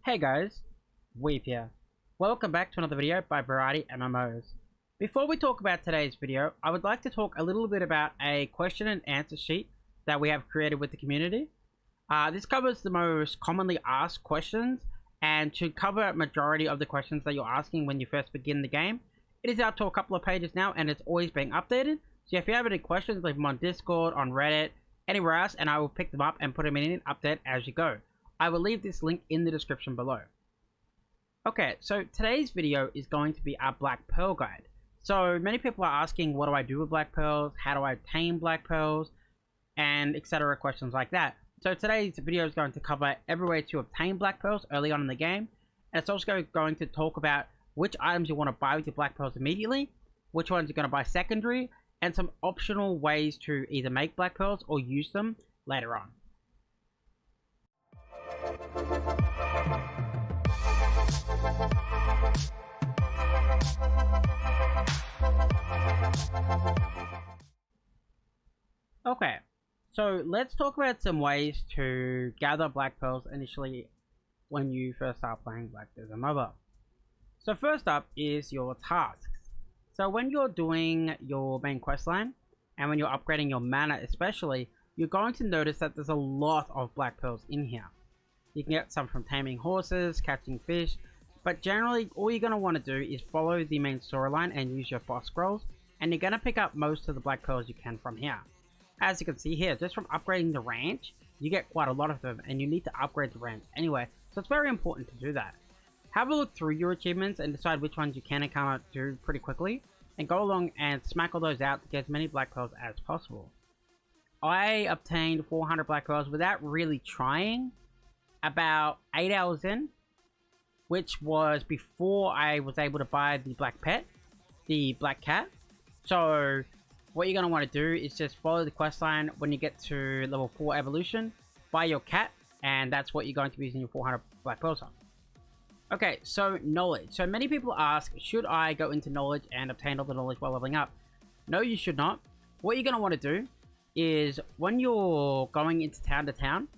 Hey guys, Weep here. Welcome back to another video by VarietyMMOs. Before we talk about today's video, I would like to talk a little bit about a question and answer sheet that we have created with the community. This covers the most commonly asked questions, and to cover a majority of the questions that you're asking when you first begin the game, it is out to a couple of pages now and it's always being updated. So if you have any questions, leave them on Discord, on Reddit, anywhere else, and I will pick them up and put them in an update as you go. I will leave this link in the description below. Okay, so today's video is going to be our Black Pearl guide. So many people are asking, what do I do with Black Pearls? How do I obtain Black Pearls? And etc. questions like that. So today's video is going to cover every way to obtain Black Pearls early on in the game. And it's also going to talk about which items you want to buy with your Black Pearls immediately, which ones you're going to buy secondary, and some optional ways to either make Black Pearls or use them later on. Okay, so let's talk about some ways to gather Black Pearls initially when you first start playing Black Desert Mobile. So first up is your tasks. So when you're doing your main quest line, and when you're upgrading your mana especially, you're going to notice that there's a lot of Black Pearls in here. You can get some from taming horses, catching fish, but generally all you're going to want to do is follow the main storyline and use your boss scrolls, and you're going to pick up most of the Black Pearls you can from here. As you can see here, just from upgrading the ranch, you get quite a lot of them, and you need to upgrade the ranch anyway, so it's very important to do that. Have a look through your achievements and decide which ones you can and cannot do pretty quickly, and go along and smack all those out to get as many Black Pearls as possible. I obtained 400 Black Pearls without really trying, about 8 hours in, which was before I was able to buy the black pet, the black cat. So what you're going to want to do is just follow the quest line. When you get to level 4 evolution, buy your cat, and that's what you're going to be using your 400 Black Pearls on. Okay, so knowledge. So many people ask, should I go into knowledge and obtain all the knowledge while leveling up? No, you should not. What you're going to want to do is when you're going into town to town,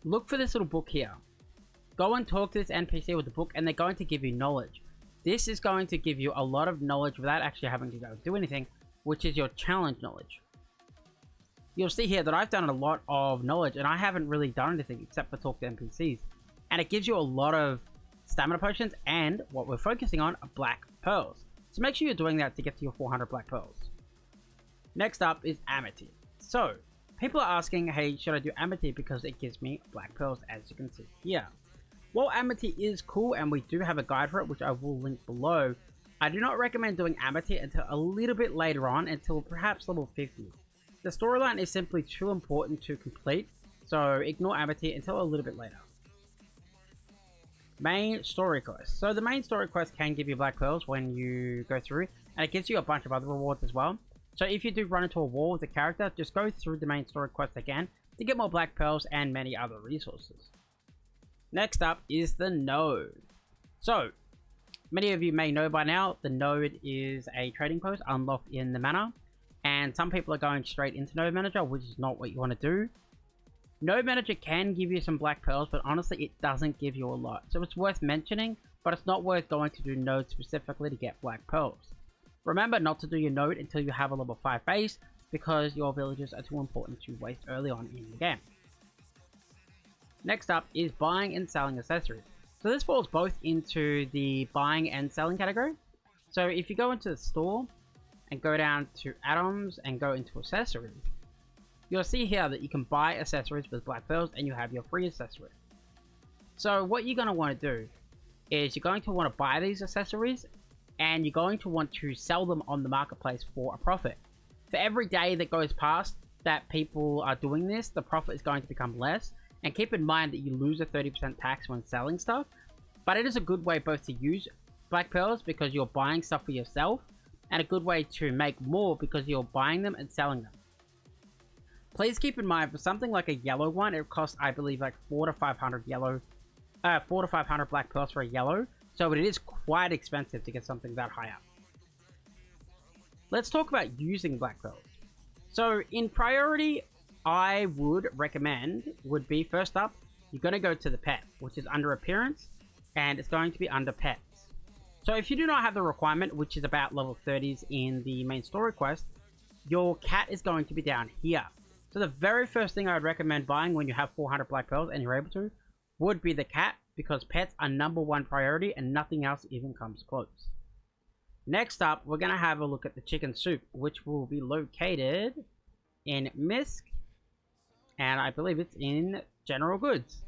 look for this little book here. Go and talk to this NPC with the book, and they're going to give you knowledge. This is going to give you a lot of knowledge without actually having to go do anything, which is your challenge knowledge. You'll see here that I've done a lot of knowledge, and I haven't really done anything except for talk to NPCs. And it gives you a lot of stamina potions, and what we're focusing on are Black Pearls. So make sure you're doing that to get to your 400 Black Pearls. Next up is Amity. So people are asking, hey, should I do Amity because it gives me Black Pearls, as you can see here. While Amity is cool, and we do have a guide for it, which I will link below, I do not recommend doing Amity until a little bit later on, until perhaps level 50. The storyline is simply too important to complete, so ignore Amity until a little bit later. Main story quest. So the main story quest can give you Black Pearls when you go through, and it gives you a bunch of other rewards as well. So if you do run into a wall with a character, just go through the main story quest again to get more Black Pearls and many other resources. Next up is the node. So many of you may know by now, the node is a trading post unlocked in the manor, and some people are going straight into node manager, which is not what you want to do. Node manager can give you some Black Pearls, but honestly it doesn't give you a lot, so it's worth mentioning, but it's not worth going to do node specifically to get Black Pearls. Remember not to do your node until you have a level 5 base, because your villages are too important to waste early on in the game. Next up is buying and selling accessories. So this falls both into the buying and selling category. So if you go into the store and go down to add-ons and go into accessories, you'll see here that you can buy accessories with Black Pearls and you have your free accessory. So what you're going to want to do is you're going to want to buy these accessories, and you're going to want to sell them on the marketplace for a profit. For every day that goes past that people are doing this, the profit is going to become less. And keep in mind that you lose a 30% tax when selling stuff, but it is a good way both to use Black Pearls because you're buying stuff for yourself, and a good way to make more because you're buying them and selling them. Please keep in mind, for something like a yellow one, it costs, I believe, like 400 to 500 Black Pearls for a yellow, so it is quite expensive to get something that high up. Let's talk about using Black Pearls. So in priority, I would recommend would be, first up, you're going to go to the pet, which is under appearance, and it's going to be under pets. So if you do not have the requirement, which is about level 30s in the main story quest, your cat is going to be down here. So the very first thing I would recommend buying when you have 400 black pearls and you're able to would be the cat, because pets are #1 priority and nothing else even comes close. Next up, we're going to have a look at the chicken soup, which will be located in Misk, and I believe it's in General Goods.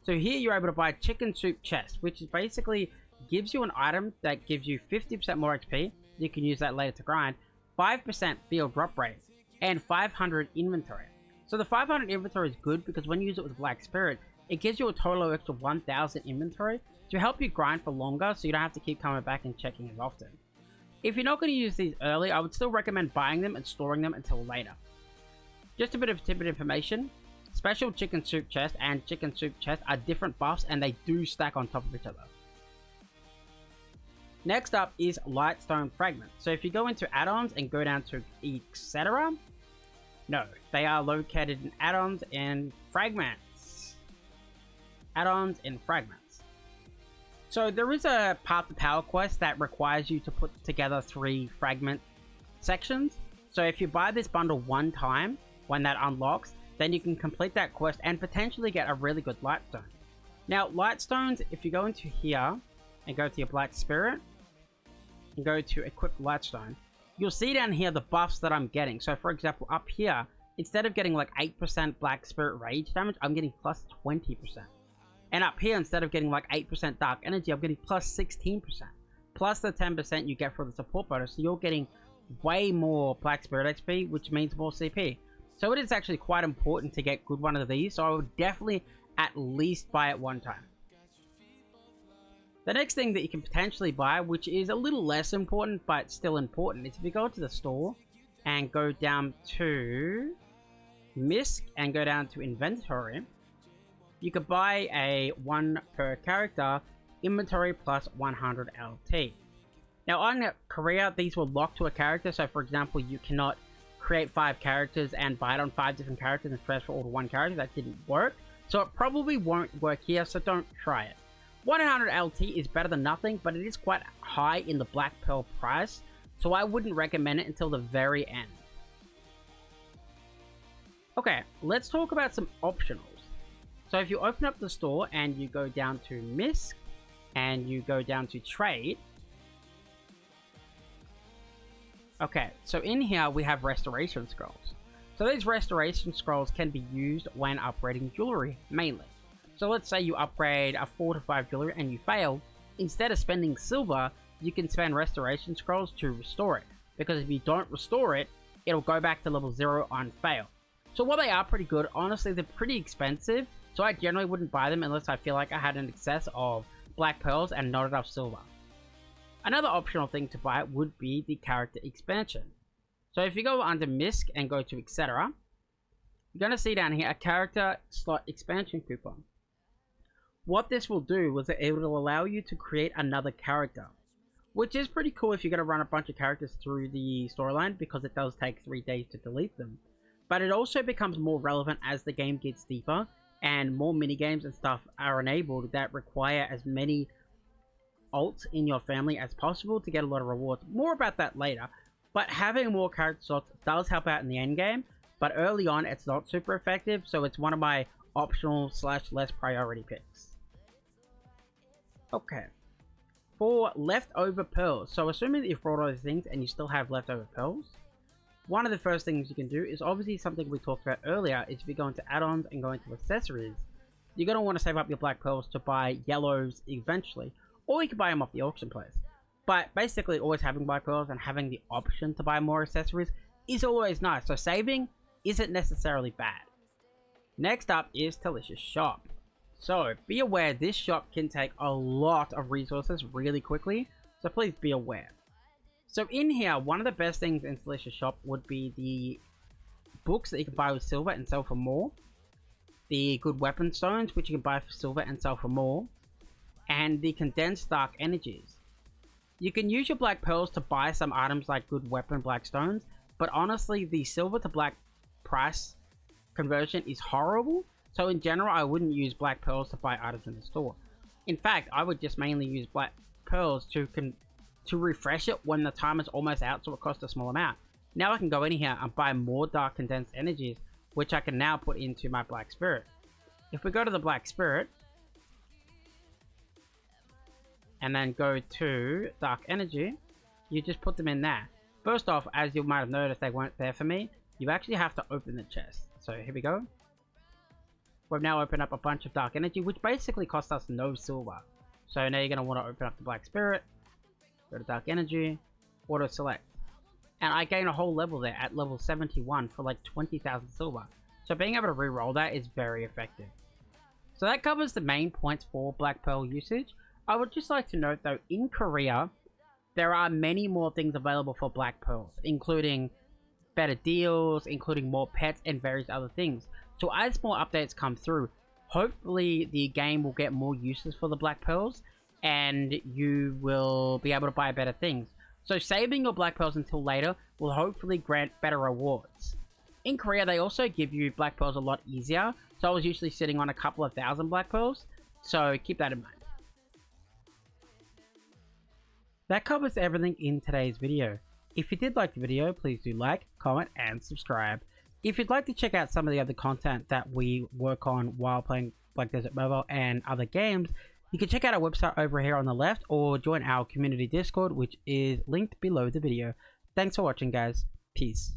So here you're able to buy chicken soup chest, which is basically gives you an item that gives you 50% more XP. You can use that later to grind, 5% field drop rate, and 500 inventory. So the 500 inventory is good because when you use it with Black Spirit, it gives you a total of extra 1000 inventory to help you grind for longer, so you don't have to keep coming back and checking as often. If you're not going to use these early, I would still recommend buying them and storing them until later. Just a bit of tidbit information. Special chicken soup chest and chicken soup chest are different buffs and they do stack on top of each other. Next up is Lightstone Fragment. So if you go into add-ons and go down to etc. No, they are located in add-ons and fragments. Add-ons and fragments. So there is a Path to Power quest that requires you to put together 3 fragment sections. So if you buy this bundle one time, when that unlocks, then you can complete that quest and potentially get a really good Lightstone. Now, Lightstones, if you go into here and go to your Black Spirit and go to Equip Lightstone, you'll see down here the buffs that I'm getting. So for example, up here, instead of getting like 8% Black Spirit rage damage, I'm getting plus 20%. And up here, instead of getting like 8% dark energy, I'm getting plus 16%. Plus the 10% you get for the support bonus. So you're getting way more Black Spirit XP, which means more CP. So it is actually quite important to get good one of these. So I would definitely at least buy it one time. The next thing that you can potentially buy, which is a little less important, but still important, is if you go to the store and go down to Misk and go down to Inventory, you could buy a 1 per character inventory plus 100 LT. Now on Korea, these will lock to a character. So for example, you cannot create 5 characters and buy it on 5 different characters and transfer all to one character. That didn't work. So it probably won't work here, so don't try it. 100 LT is better than nothing, but it is quite high in the Black Pearl price, so I wouldn't recommend it until the very end. Okay, let's talk about some optionals. So if you open up the store and you go down to Misk and you go down to Trade. Okay, so in here we have Restoration Scrolls. So these Restoration Scrolls can be used when upgrading jewelry, mainly. So let's say you upgrade a 4 to 5 jewelry and you fail. Instead of spending silver, you can spend Restoration Scrolls to restore it. Because if you don't restore it, it'll go back to level 0 on fail. So while they are pretty good, honestly they're pretty expensive. So I generally wouldn't buy them unless I feel like I had an excess of Black Pearls and not enough silver. Another optional thing to buy would be the character expansion. So if you go under Misk and go to etc. You're going to see down here a character slot expansion coupon. What this will do is it will allow you to create another character, which is pretty cool if you're going to run a bunch of characters through the storyline, because it does take 3 days to delete them. But it also becomes more relevant as the game gets deeper and more minigames and stuff are enabled that require as many alts in your family as possible to get a lot of rewards. More about that later, but having more character slots does help out in the end game, but early on it's not super effective, so it's one of my optional / less priority picks. Okay, for leftover pearls, so assuming that you've brought all these things and you still have leftover pearls, one of the first things you can do is obviously something we talked about earlier, is if you go into add-ons and go into accessories, you're going to want to save up your black pearls to buy yellows eventually, or you can buy them off the auction place. But basically always having black pearls and having the option to buy more accessories is always nice, so saving isn't necessarily bad. Next up is Delicious Shop. So be aware this shop can take a lot of resources really quickly, so please be aware. So in here, one of the best things in Delicious Shop would be the books that you can buy with silver and sell for more, the good weapon stones which you can buy for silver and sell for more, and the condensed dark energies. You can use your black pearls to buy some items like good weapon black stones, but honestly the silver to black price conversion is horrible. So in general, I wouldn't use black pearls to buy items in the store. In fact, I would just mainly use black pearls to refresh it when the time is almost out, so it costs a small amount. Now I can go in here and buy more dark condensed energies, which I can now put into my black spirit. If we go to the black spirit, and then go to dark energy, you just put them in there. First off, as you might have noticed, they weren't there for me. You actually have to open the chest. So here we go. We've now opened up a bunch of dark energy, which basically cost us no silver. So now you're going to want to open up the black spirit, go to dark energy, auto select. And I gain a whole level there at level 71 for like 20,000 silver. So being able to re-roll that is very effective. So that covers the main points for black pearl usage. I would just like to note though, in Korea, there are many more things available for black pearls, including better deals, including more pets and various other things. So as more updates come through, hopefully the game will get more uses for the black pearls and you will be able to buy better things. So saving your black pearls until later will hopefully grant better rewards. In Korea, they also give you black pearls a lot easier. So I was usually sitting on a couple of thousand black pearls. So keep that in mind. That covers everything in today's video. If you did like the video, please do like, comment, and subscribe. If you'd like to check out some of the other content that we work on while playing Black Desert Mobile and other games, you can check out our website over here on the left or join our community Discord, which is linked below the video. Thanks for watching, guys. Peace.